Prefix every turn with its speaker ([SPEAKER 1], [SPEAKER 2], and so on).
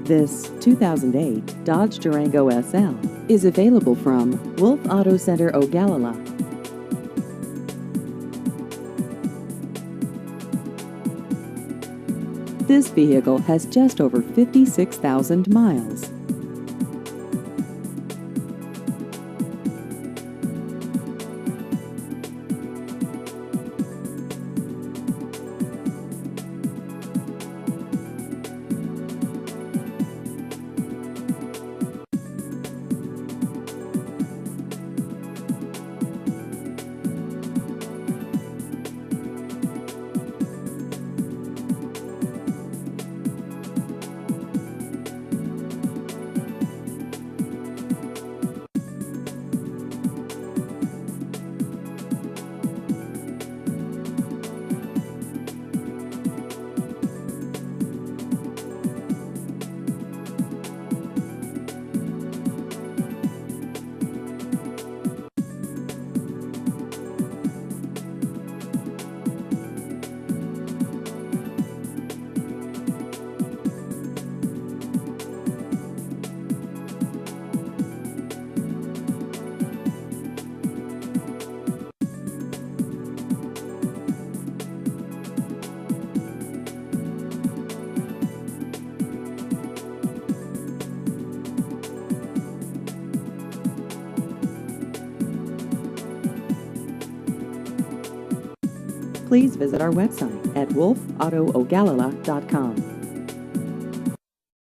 [SPEAKER 1] This 2008 Dodge Durango SL is available from Wolf Auto Center, Ogallala. This vehicle has just over 56,000 miles. Please visit our website at wolfautoogallala.com.